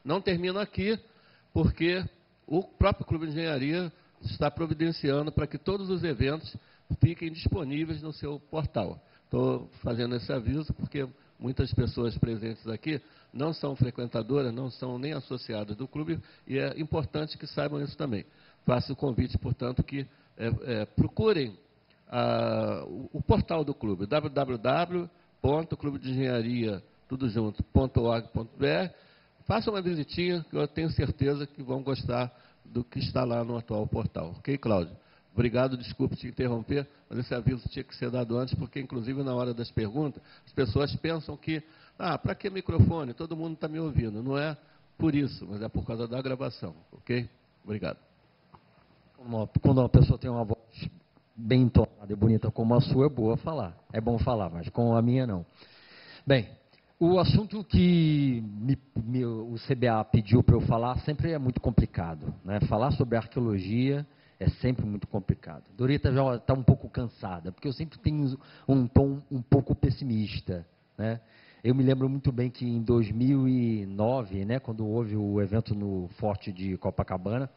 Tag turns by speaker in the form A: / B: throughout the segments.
A: Não termino aqui, porque o próprio Clube de Engenharia está providenciando para que todos os eventos fiquem disponíveis no seu portal. Estou fazendo esse aviso porque muitas pessoas presentes aqui não são frequentadoras, não são nem associadas do clube, e é importante que saibam isso também. Faço o convite, portanto, que procurem o portal do clube, www.clubedeengenharia.org.br. Façam uma visitinha, que eu tenho certeza que vão gostar do que está lá no atual portal. Ok, Cláudio? Obrigado, desculpe te interromper, mas esse aviso tinha que ser dado antes, porque, inclusive, na hora das perguntas, as pessoas pensam que, para que microfone? Todo mundo está me ouvindo. Não é por isso, mas é por causa da gravação. Ok? Obrigado.
B: Quando uma pessoa tem uma voz bem entonada e bonita como a sua, é boa falar. É bom falar, mas com a minha, não. Bem, o assunto que o CBA pediu para eu falar sempre é muito complicado, né? Falar sobre arqueologia é sempre muito complicado. Dorita já está um pouco cansada, porque eu sempre tenho um tom um pouco pessimista, né? Eu me lembro muito bem que em 2009, né, quando houve o evento no Forte de Copacabana,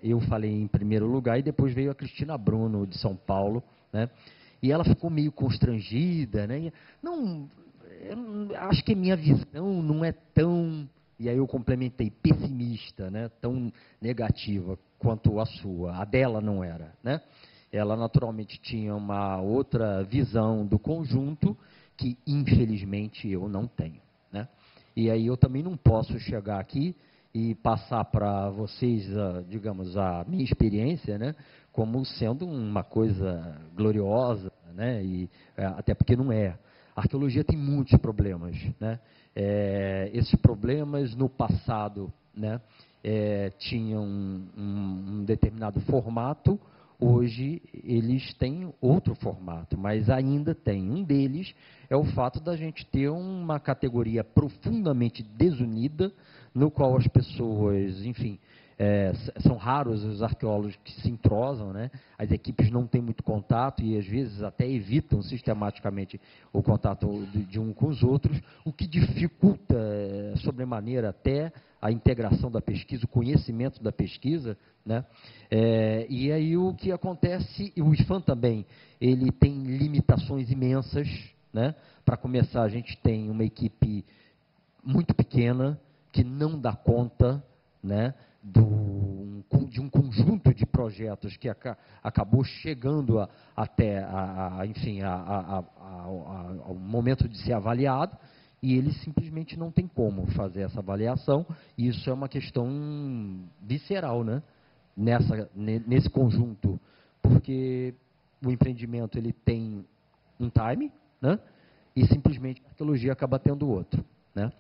B: eu falei em primeiro lugar e depois veio a Cristina Bruno, de São Paulo, né? E ela ficou meio constrangida, né? Não, acho que a minha visão não é tão, e aí eu complementei, pessimista, né? Tão negativa quanto a sua. A dela não era, né? Ela naturalmente tinha uma outra visão do conjunto que, infelizmente, eu não tenho, né? E aí eu também não posso chegar aqui e passar para vocês, digamos, a minha experiência, né, como sendo uma coisa gloriosa, né, e, até porque não é. A arqueologia tem muitos problemas, né? Esses problemas, no passado, né, tinham um determinado formato. Hoje, eles têm outro formato, mas ainda tem. Um deles é o fato da gente ter uma categoria profundamente desunida, no qual as pessoas, enfim, são raros os arqueólogos que se entrosam, né? As equipes não têm muito contato e, às vezes, até evitam sistematicamente o contato de um com os outros, o que dificulta, sobremaneira, até a integração da pesquisa, o conhecimento da pesquisa, né? E aí o que acontece, e o IFAM também, ele tem limitações imensas, né? Para começar, a gente tem uma equipe muito pequena, que não dá conta, né, de um conjunto de projetos que acabou chegando até, enfim, ao momento de ser avaliado, e ele simplesmente não tem como fazer essa avaliação, e isso é uma questão visceral, né, nesse conjunto, porque o empreendimento ele tem um time, né, e simplesmente a arqueologia acaba tendo outro, né.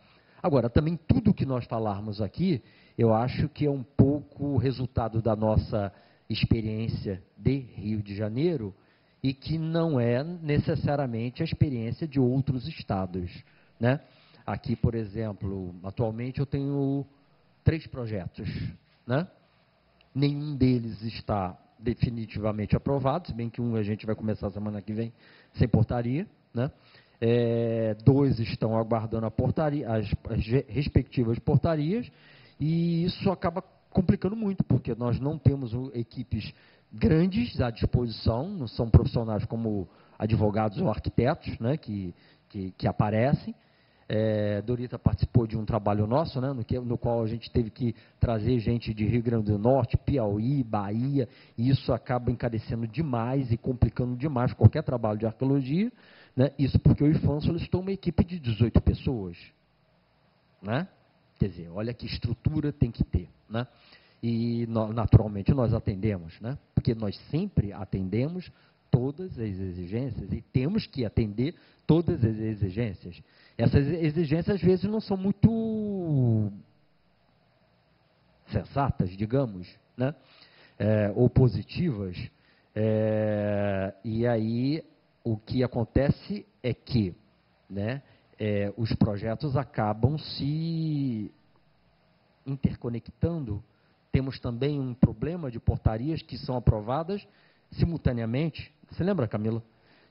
B: Agora, também tudo que nós falarmos aqui, eu acho que é um pouco resultado da nossa experiência de Rio de Janeiro e que não é necessariamente a experiência de outros estados, né? Aqui, por exemplo, atualmente eu tenho 3 projetos, né? Nenhum deles está definitivamente aprovado, se bem que um a gente vai começar semana que vem sem portaria, né? 2 estão aguardando a portaria, as respectivas portarias, e isso acaba complicando muito, porque nós não temos equipes grandes à disposição, não são profissionais como advogados ou arquitetos, né, que aparecem. Dorita participou de um trabalho nosso, né, no qual a gente teve que trazer gente de Rio Grande do Norte, Piauí, Bahia, e isso acaba encarecendo demais e complicando demais qualquer trabalho de arqueologia, né? Isso porque o IFAM solicitou uma equipe de 18 pessoas, né? Quer dizer, olha que estrutura tem que ter, né? E naturalmente nós atendemos, né? Porque nós sempre atendemos todas as exigências e temos que atender todas as exigências. Essas exigências às vezes não são muito sensatas, digamos, né? Ou positivas, e aí o que acontece é que, né, os projetos acabam se interconectando. Temos também um problema de portarias que são aprovadas simultaneamente. Você lembra, Camila,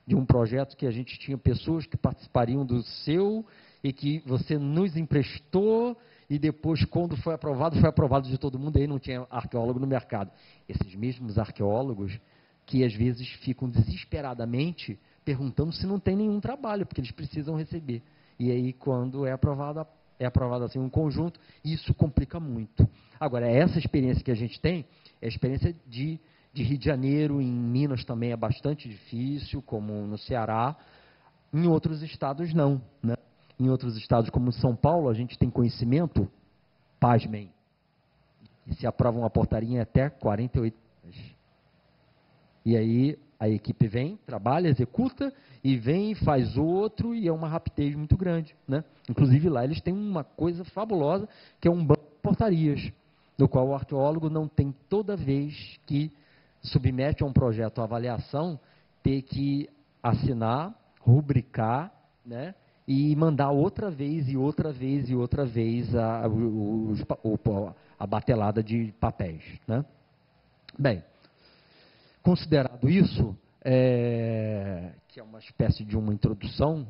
B: de um projeto que a gente tinha pessoas que participariam do seu e que você nos emprestou e depois, quando foi aprovado de todo mundo, aí não tinha arqueólogo no mercado. Esses mesmos arqueólogos que às vezes ficam desesperadamente perguntando se não tem nenhum trabalho, porque eles precisam receber. E aí, quando é aprovado assim um conjunto, isso complica muito. Agora, essa experiência que a gente tem é a experiência de Rio de Janeiro, em Minas também é bastante difícil, como no Ceará. Em outros estados, não, né? Em outros estados, como São Paulo, a gente tem conhecimento, pasmem, e se aprova uma portaria em até 48 horas. E aí a equipe vem, trabalha, executa, e vem, faz outro, e é uma rapidez muito grande, né? Inclusive lá eles têm uma coisa fabulosa, que é um banco de portarias, no qual o arqueólogo não tem, toda vez que submete a um projeto à avaliação, ter que assinar, rubricar, né? E mandar outra vez, e outra vez, e outra vez a batelada de papéis, né? Bem, considerado isso, que é uma espécie de uma introdução,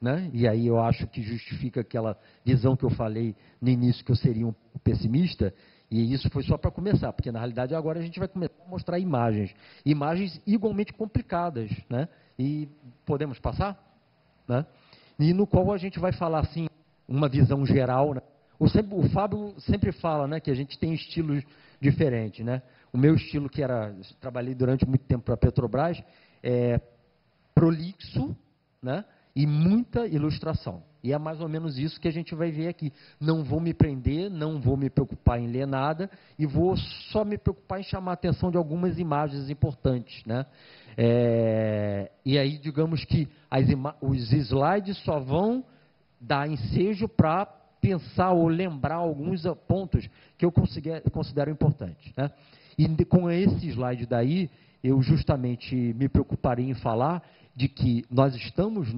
B: né? E aí eu acho que justifica aquela visão que eu falei no início, que eu seria um pessimista, e isso foi só para começar, porque na realidade agora a gente vai começar a mostrar imagens igualmente complicadas, né? E podemos passar? Né? E no qual a gente vai falar assim, uma visão geral, né? O Fábio sempre fala, né, que a gente tem estilos diferentes, né? O meu estilo, trabalhei durante muito tempo para a Petrobras, é prolixo, né, e muita ilustração. E é mais ou menos isso que a gente vai ver aqui. Não vou me prender, não vou me preocupar em ler nada, e vou só me preocupar em chamar a atenção de algumas imagens importantes, né? E aí, digamos que os slides só vão dar ensejo para pensar ou lembrar alguns pontos que eu considero importantes, né? E com esse slide daí, eu justamente me preocuparei em falar de que nós estamos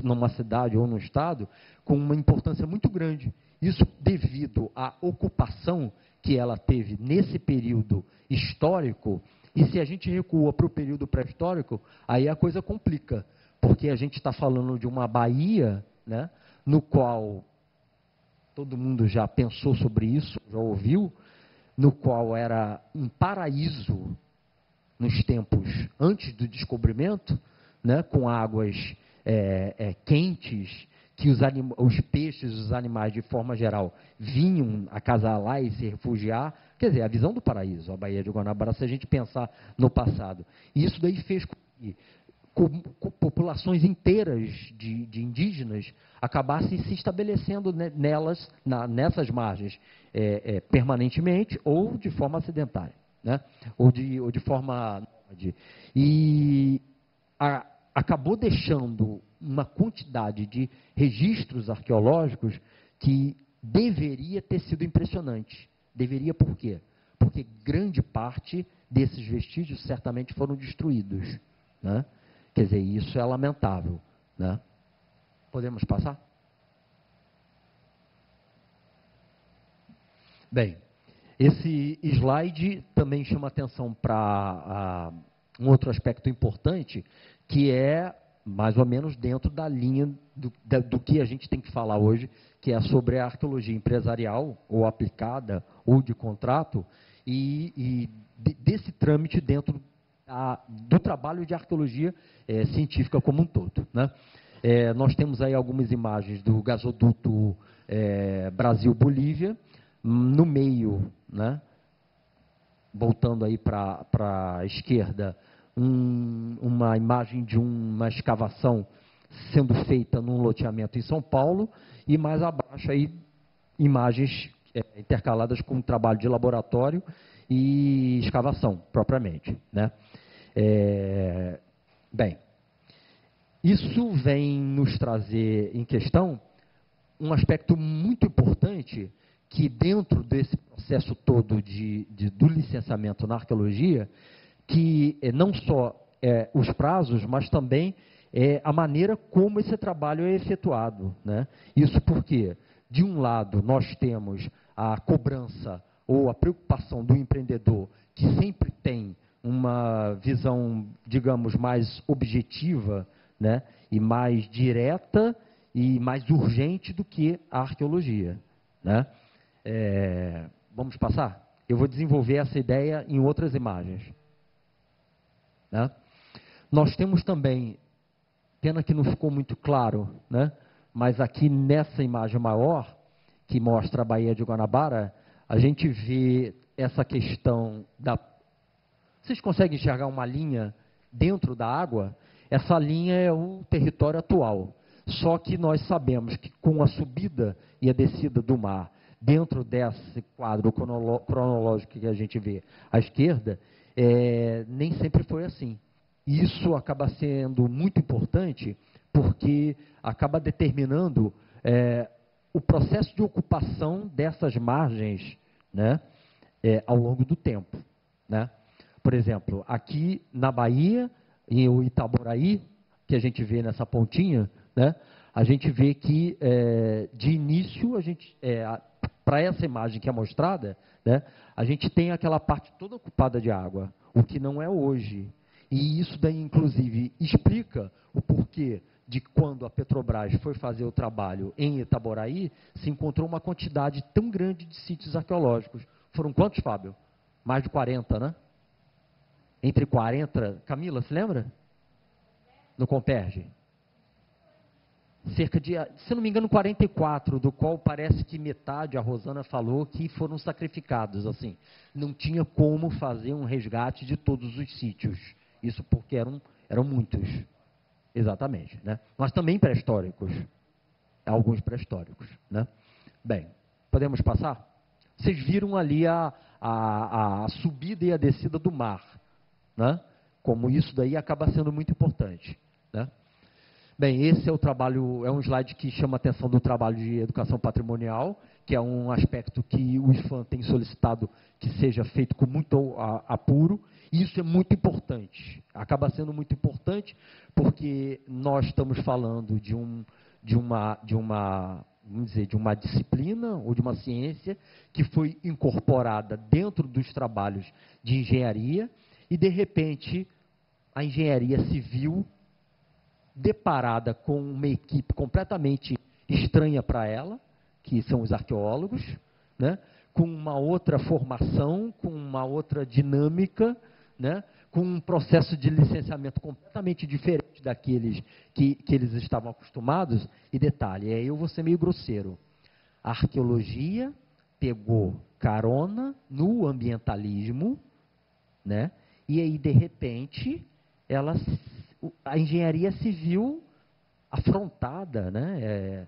B: numa cidade ou num estado com uma importância muito grande. Isso devido à ocupação que ela teve nesse período histórico, e se a gente recua para o período pré-histórico, aí a coisa complica, porque a gente está falando de uma Bahia, né, no qual todo mundo já pensou sobre isso, já ouviu, no qual era um paraíso nos tempos antes do descobrimento, né, com águas quentes, que os peixes, os animais, de forma geral, vinham acasalar e se refugiar. Quer dizer, a visão do paraíso, a Baía de Guanabara, se a gente pensar no passado. E isso daí fez com que populações inteiras de indígenas acabassem se estabelecendo nessas margens permanentemente ou de forma acidentária, né? ou de forma nômade. E acabou deixando uma quantidade de registros arqueológicos que deveria ter sido impressionante. Deveria por quê? Porque grande parte desses vestígios certamente foram destruídos, né? Quer dizer, isso é lamentável, né? Podemos passar? Bem, esse slide também chama atenção para um outro aspecto importante, que é mais ou menos dentro da linha do que a gente tem que falar hoje, que é sobre a arqueologia empresarial, ou aplicada, ou de contrato, e desse trâmite dentro do trabalho de arqueologia científica como um todo, né? Nós temos aí algumas imagens do gasoduto Brasil-Bolívia, no meio, né, voltando aí para a esquerda, uma imagem de uma escavação sendo feita num loteamento em São Paulo, e mais abaixo aí imagens intercaladas com trabalho de laboratório e escavação, propriamente, né? Bem, isso vem nos trazer em questão um aspecto muito importante, que dentro desse processo todo do licenciamento na arqueologia, que não só os prazos, mas também a maneira como esse trabalho é efetuado, né? Isso porque, de um lado, nós temos a cobrança ou a preocupação do empreendedor, que sempre tem uma visão, digamos, mais objetiva, né, e mais direta, e mais urgente do que a arqueologia, né? Vamos passar? Eu vou desenvolver essa ideia em outras imagens, né? Nós temos também, pena que não ficou muito claro, né? Mas aqui nessa imagem maior, que mostra a Baía de Guanabara, a gente vê essa questão da... Vocês conseguem enxergar uma linha dentro da água? Essa linha é o território atual. Só que nós sabemos que com a subida e a descida do mar, dentro desse quadro cronológico que a gente vê à esquerda, nem sempre foi assim. Isso acaba sendo muito importante porque acaba determinando o processo de ocupação dessas margens, né, ao longo do tempo, né? Por exemplo, aqui na Bahia, em Itaboraí, que a gente vê nessa pontinha, né, a gente vê que, de início, para essa imagem que é mostrada, né, a gente tem aquela parte toda ocupada de água, o que não é hoje. E isso daí, inclusive, explica o porquê de quando a Petrobras foi fazer o trabalho em Itaboraí, se encontrou uma quantidade tão grande de sítios arqueológicos. Foram quantos, Fábio? Mais de 40, né? Entre 40... Camila, se lembra? No Comperge. Cerca de, se não me engano, 44, do qual parece que metade, a Rosana falou, que foram sacrificados. Assim, não tinha como fazer um resgate de todos os sítios. Isso porque eram muitos. Exatamente, né? Mas também pré-históricos. Alguns pré-históricos, né? Bem, podemos passar? Vocês viram ali a subida e a descida do mar, né? Como isso daí acaba sendo muito importante, né? Bem, esse é o trabalho, é um slide que chama a atenção do trabalho de educação patrimonial, que é um aspecto que o IFAM tem solicitado que seja feito com muito apuro. E isso é muito importante, acaba sendo muito importante porque nós estamos falando de uma disciplina ou de uma ciência que foi incorporada dentro dos trabalhos de engenharia e, de repente, a engenharia civil, deparada com uma equipe completamente estranha para ela, que são os arqueólogos, né? Com uma outra formação, com uma outra dinâmica, né? Com um processo de licenciamento completamente diferente daqueles que eles estavam acostumados. E detalhe, eu vou ser meio grosseiro, a arqueologia pegou carona no ambientalismo, né? E aí, de repente, a engenharia civil afrontada, né?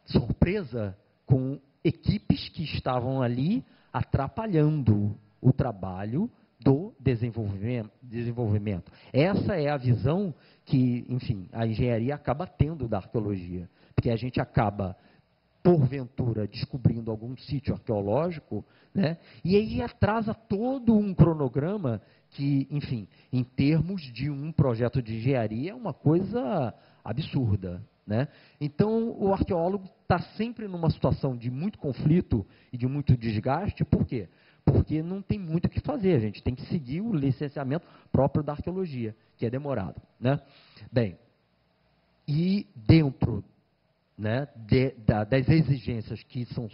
B: Surpresa com equipes que estavam ali atrapalhando o trabalho do desenvolvimento. Essa é a visão que, enfim, a engenharia acaba tendo da arqueologia, porque a gente acaba, porventura, descobrindo algum sítio arqueológico, né? E aí atrasa todo um cronograma que, enfim, em termos de um projeto de engenharia, é uma coisa absurda, né? Então, o arqueólogo está sempre numa situação de muito conflito e de muito desgaste. Por quê? Porque não tem muito o que fazer, a gente tem que seguir o licenciamento próprio da arqueologia, que é demorado, né? Bem, e dentro, né, das exigências que são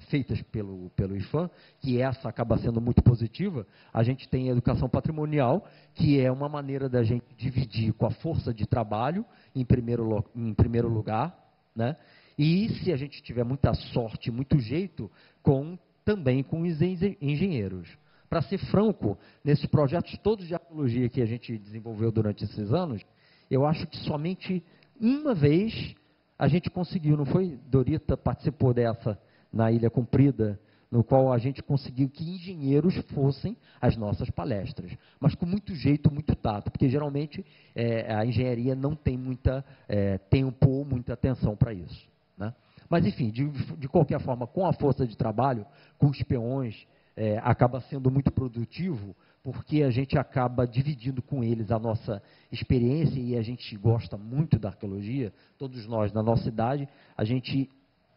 B: feitas pelo IFAM, que essa acaba sendo muito positiva, a gente tem a educação patrimonial, que é uma maneira da gente dividir com a força de trabalho, em primeiro lugar, né? E se a gente tiver muita sorte, muito jeito, também com os engenheiros. Para ser franco, nesses projetos todos de arqueologia que a gente desenvolveu durante esses anos, eu acho que somente uma vez a gente conseguiu, não foi? Dorita participou dessa na Ilha Comprida, no qual a gente conseguiu que engenheiros fossem às nossas palestras, mas com muito jeito, muito tato, porque geralmente a engenharia não tem muita tempo ou muita atenção para isso, né? Mas, enfim, de qualquer forma, com a força de trabalho, com os peões, acaba sendo muito produtivo, porque a gente acaba dividindo com eles a nossa experiência, e a gente gosta muito da arqueologia, todos nós, na nossa idade,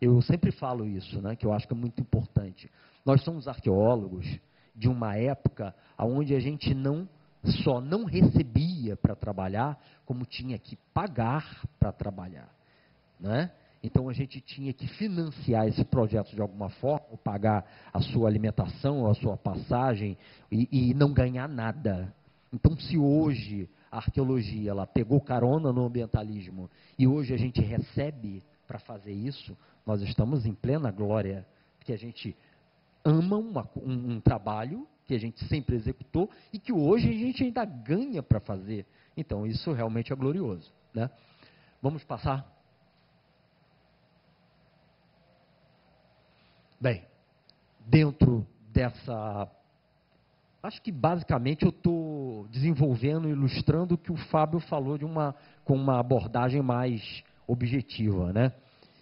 B: eu sempre falo isso, né, que eu acho que é muito importante. Nós somos arqueólogos de uma época onde a gente não só não recebia para trabalhar, como tinha que pagar para trabalhar, né? Então, a gente tinha que financiar esse projeto de alguma forma, ou pagar a sua alimentação, a sua passagem, e não ganhar nada. Então, se hoje a arqueologia ela pegou carona no ambientalismo, e hoje a gente recebe para fazer isso, nós estamos em plena glória, porque a gente ama um trabalho que a gente sempre executou, e que hoje a gente ainda ganha para fazer. Então, isso realmente é glorioso, né? Vamos passar? Bem, dentro dessa... Acho que basicamente eu estou desenvolvendo, ilustrando o que o Fábio falou com uma abordagem mais objetiva, né?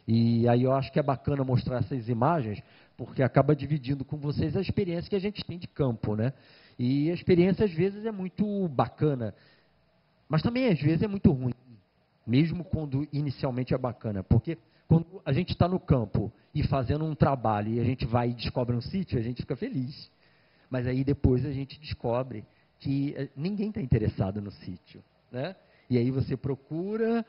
B: E aí eu acho que é bacana mostrar essas imagens, porque acaba dividindo com vocês a experiência que a gente tem de campo, né? E a experiência às vezes é muito bacana, mas também às vezes é muito ruim, mesmo quando inicialmente é bacana, porque quando a gente está no campo e fazendo um trabalho e a gente vai e descobre um sítio, a gente fica feliz. Mas aí depois a gente descobre que ninguém está interessado no sítio, né? E aí você procura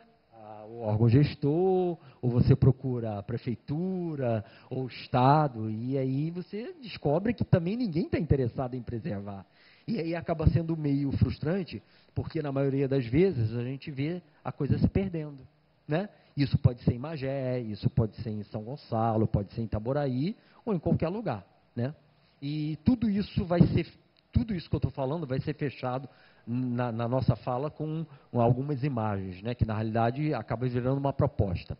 B: o órgão gestor, ou você procura a prefeitura, ou o Estado, e aí você descobre que também ninguém está interessado em preservar. E aí acaba sendo meio frustrante, porque na maioria das vezes a gente vê a coisa se perdendo, né? Isso pode ser em Magé, isso pode ser em São Gonçalo, pode ser em Itaboraí, ou em qualquer lugar, né? E tudo isso que eu estou falando vai ser fechado na nossa fala com algumas imagens, né, que na realidade acaba virando uma proposta.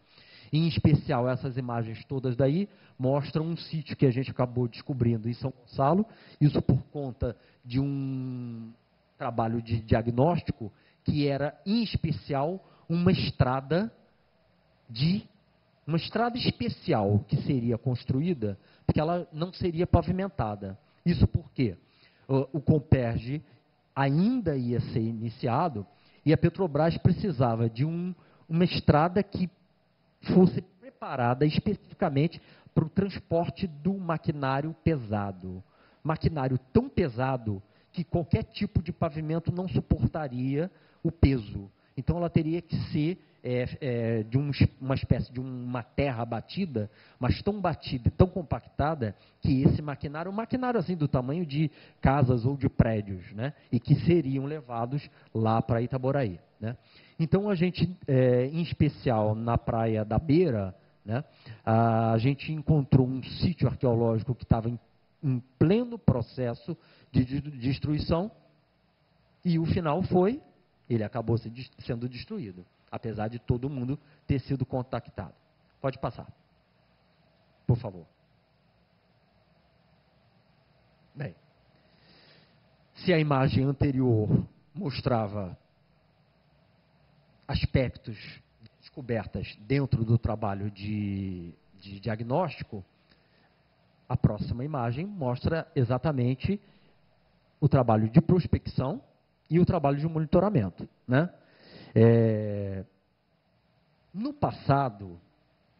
B: Em especial, essas imagens todas daí mostram um sítio que a gente acabou descobrindo em São Gonçalo, isso por conta de um trabalho de diagnóstico que era, em especial, uma estrada especial que seria construída, porque ela não seria pavimentada. Isso porque o Comperj ainda ia ser iniciado e a Petrobras precisava de uma estrada que fosse preparada especificamente para o transporte do maquinário pesado. Maquinário tão pesado que qualquer tipo de pavimento não suportaria o peso. Então, ela teria que ser de uma espécie de uma terra batida, mas tão batida e tão compactada, que esse maquinário, um maquinário assim do tamanho de casas ou de prédios, né, e que seriam levados lá para Itaboraí, né. Então, a gente, em especial na Praia da Beira, né, a gente encontrou um sítio arqueológico que estava em pleno processo de destruição, e o final foi, ele acabou sendo destruído, apesar de todo mundo ter sido contactado. Pode passar, por favor. Bem, se a imagem anterior mostrava aspectos descobertas dentro do trabalho de diagnóstico, a próxima imagem mostra exatamente o trabalho de prospecção e o trabalho de monitoramento, né? No passado,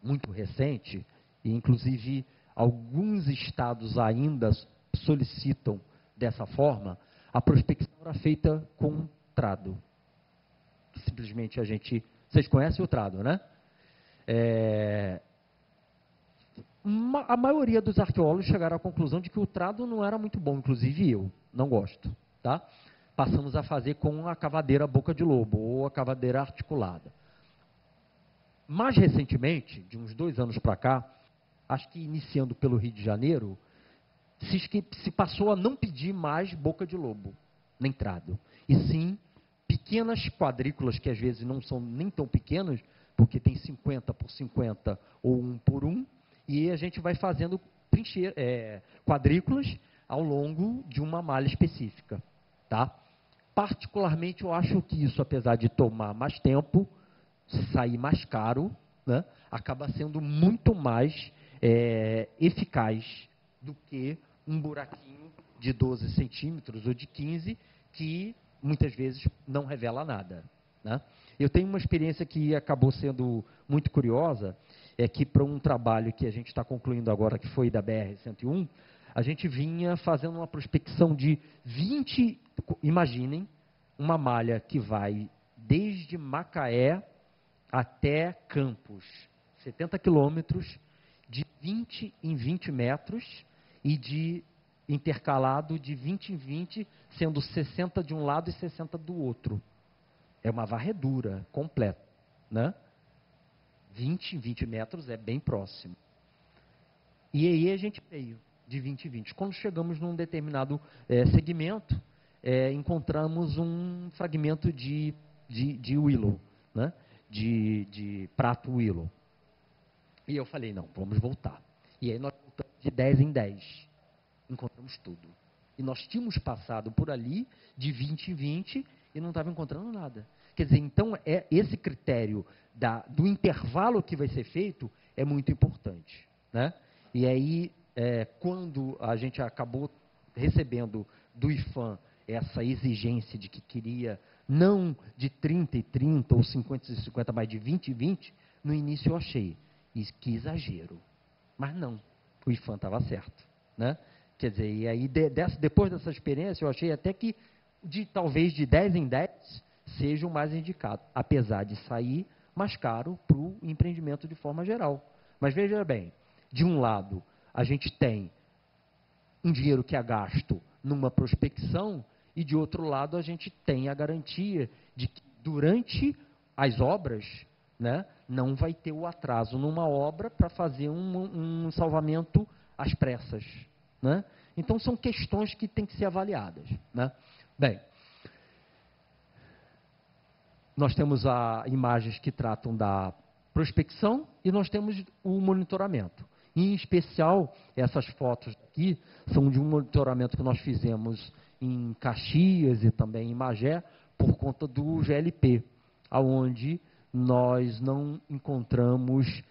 B: muito recente, e inclusive alguns estados ainda solicitam dessa forma, a prospecção era feita com trado. Simplesmente vocês conhecem o trado, né? A maioria dos arqueólogos chegaram à conclusão de que o trado não era muito bom, inclusive eu não gosto, tá? Passamos a fazer com a cavadeira boca de lobo, ou a cavadeira articulada. Mais recentemente, de uns 2 anos para cá, acho que iniciando pelo Rio de Janeiro, se passou a não pedir mais boca de lobo, nem trado, e sim pequenas quadrículas, que às vezes não são nem tão pequenas, porque tem 50 por 50 ou 1 por 1, e a gente vai fazendo quadrículas ao longo de uma malha específica, tá? Particularmente, eu acho que isso, apesar de tomar mais tempo, sair mais caro, né, acaba sendo muito mais eficaz do que um buraquinho de 12 centímetros ou de 15, que muitas vezes não revela nada, né? Eu tenho uma experiência que acabou sendo muito curiosa, que para um trabalho que a gente está concluindo agora, que foi da BR-101, a gente vinha fazendo uma prospecção de 20, imaginem, uma malha que vai desde Macaé até Campos, 70 quilômetros, de 20 em 20 metros e de intercalado de 20 em 20, sendo 60 de um lado e 60 do outro. É uma varredura completa, né? 20 em 20 metros é bem próximo. E aí a gente veio de 20 em 20. Quando chegamos num determinado segmento, encontramos um fragmento de willow, né? de prato willow. E eu falei, não, vamos voltar. E aí nós voltamos de 10 em 10. Encontramos tudo. E nós tínhamos passado por ali de 20 em 20 e não estava encontrando nada. Quer dizer, então, esse critério do intervalo que vai ser feito é muito importante, né? E aí, quando a gente acabou recebendo do IFAM essa exigência de que queria não de 30 e 30 ou 50 e 50, mas de 20 e 20, no início eu achei que exagero. Mas não, o IFAM estava certo, né? Quer dizer, e aí depois dessa experiência eu achei até que talvez de 10 em 10 seja o mais indicado, apesar de sair mais caro para o empreendimento de forma geral. Mas veja bem, de um lado a gente tem um dinheiro que é gasto numa prospecção e de outro lado a gente tem a garantia de que durante as obras, né, não vai ter o atraso numa obra para fazer um salvamento às pressas, né? Então são questões que têm que ser avaliadas, né? Bem, nós temos imagens que tratam da prospecção e nós temos o monitoramento. Em especial, essas fotos aqui são de um monitoramento que nós fizemos em Caxias e também em Magé, por conta do GLP, onde nós não encontramos,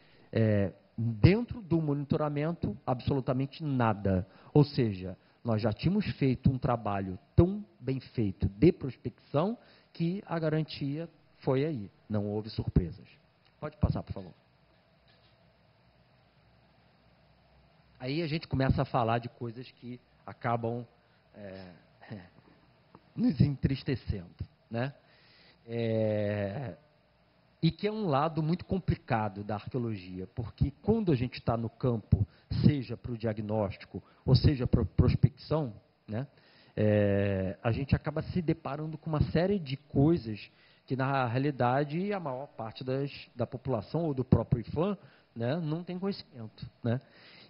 B: dentro do monitoramento, absolutamente nada. Ou seja, nós já tínhamos feito um trabalho tão bem feito de prospecção que a garantia foi aí, não houve surpresas. Pode passar, por favor. Aí a gente começa a falar de coisas que acabam nos entristecendo, né? E que é um lado muito complicado da arqueologia, porque quando a gente está no campo, seja para o diagnóstico ou seja para a prospecção, né, a gente acaba se deparando com uma série de coisas que, na realidade, a maior parte da população ou do próprio IFAM, né, não tem conhecimento, né?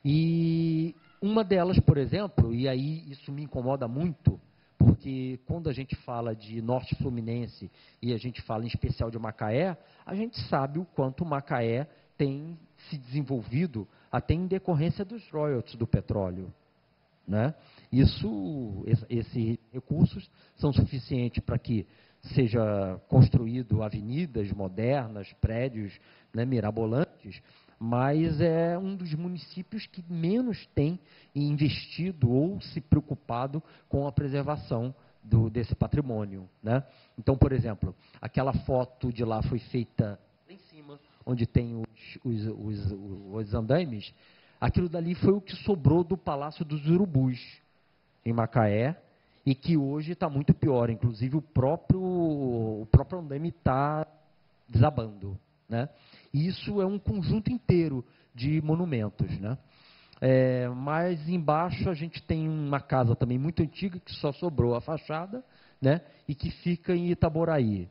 B: E uma delas, por exemplo, e aí isso me incomoda muito, porque quando a gente fala de Norte Fluminense e a gente fala em especial de Macaé, a gente sabe o quanto Macaé tem se desenvolvido até em decorrência dos royalties do petróleo, né? Esses recursos são suficientes para que seja construído avenidas modernas, prédios, né, mirabolantes, mas é um dos municípios que menos tem investido ou se preocupado com a preservação desse patrimônio, né? Então, por exemplo, aquela foto de lá foi feita lá em cima, onde tem os andaimes. Aquilo dali foi o que sobrou do Palácio dos Urubus, em Macaé, e que hoje está muito pior. Inclusive, o próprio andaime está desabando, né? E isso é um conjunto inteiro de monumentos, né? Mas embaixo a gente tem uma casa também muito antiga, que só sobrou a fachada, né? E que fica em Itaboraí.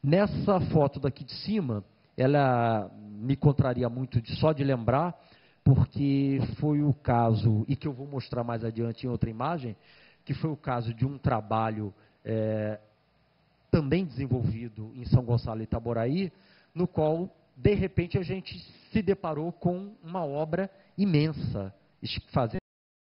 B: Nessa foto daqui de cima, ela me contraria muito só de lembrar, porque foi o caso, e que eu vou mostrar mais adiante em outra imagem, que foi o caso de um trabalho também desenvolvido em São Gonçalo e Itaboraí, no qual, de repente, a gente se deparou com uma obra imensa, fazendo